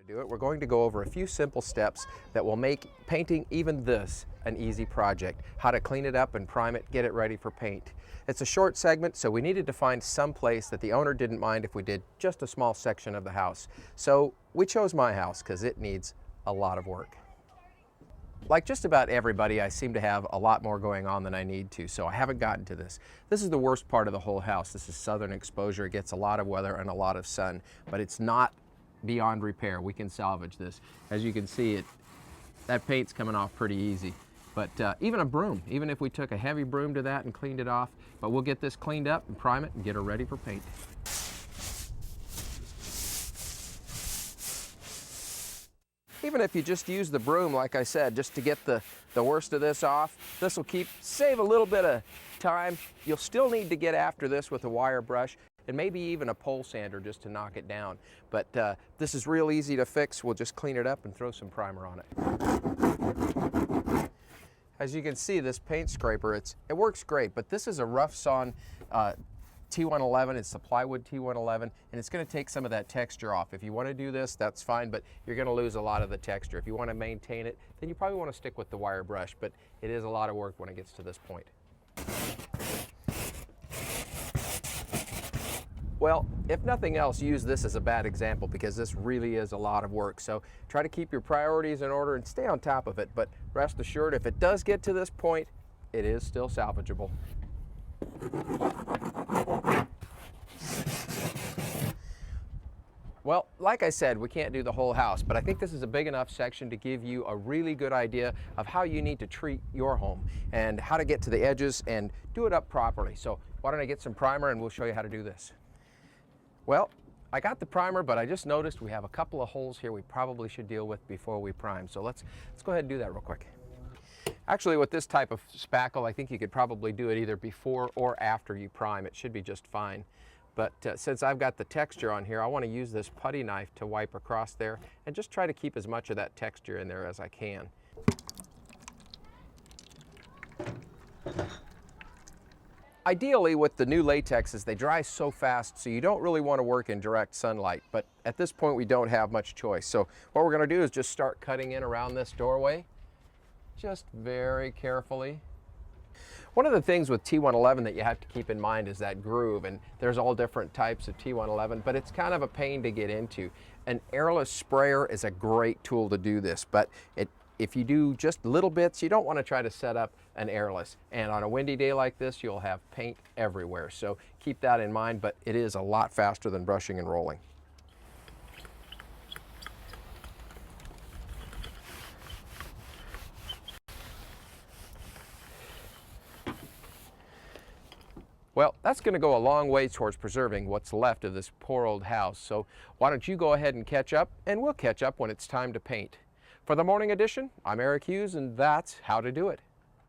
do it, we're going to go over a few simple steps that will make painting even this an easy project. How to clean it up and prime it, get it ready for paint. It's a short segment, so we needed to find some place that the owner didn't mind if we did just a small section of the house. So we chose my house because it needs a lot of work. Like just about everybody, I seem to have a lot more going on than I need to, so I haven't gotten to this. This is the worst part of the whole house. This is southern exposure. It gets a lot of weather and a lot of sun, but it's not beyond repair. We can salvage this. As you can see, that paint's coming off pretty easy. But even a broom, even if we took a heavy broom to that and cleaned it off, but we'll get this cleaned up and prime it and get her ready for paint. Even if you just use the broom, like I said, just to get the worst of this off, this will save a little bit of time. You'll still need to get after this with a wire brush and maybe even a pole sander just to knock it down. But this is real easy to fix. We'll just clean it up and throw some primer on it. As you can see, this paint scraper, it works great, but this is a rough sawn T111. It's the plywood T111, and it's going to take some of that texture off. If you want to do this, that's fine, but you're going to lose a lot of the texture. If you want to maintain it, then you probably want to stick with the wire brush, but it is a lot of work when it gets to this point. Well, if nothing else, use this as a bad example because this really is a lot of work. So try to keep your priorities in order and stay on top of it, but rest assured, if it does get to this point, it is still salvageable. Well, like I said, we can't do the whole house, but I think this is a big enough section to give you a really good idea of how you need to treat your home and how to get to the edges and do it up properly. So why don't I get some primer and we'll show you how to do this. Well, I got the primer, but I just noticed we have a couple of holes here we probably should deal with before we prime. So let's go ahead and do that real quick. Actually, with this type of spackle, I think you could probably do it either before or after you prime. It should be just fine. But since I've got the texture on here, I want to use this putty knife to wipe across there and just try to keep as much of that texture in there as I can. Ideally, with the new latexes, they dry so fast, so you don't really want to work in direct sunlight. But at this point, we don't have much choice. So what we're going to do is just start cutting in around this doorway, just very carefully. One of the things with T111 that you have to keep in mind is that groove, and there's all different types of T111, but it's kind of a pain to get into. An airless sprayer is a great tool to do this, but if you do just little bits, you don't want to try to set up an airless. And on a windy day like this, you'll have paint everywhere. So keep that in mind, but it is a lot faster than brushing and rolling. Well, that's going to go a long way towards preserving what's left of this poor old house. So why don't you go ahead and catch up, and we'll catch up when it's time to paint. For the morning edition, I'm Eric Hughes, and that's how to do it.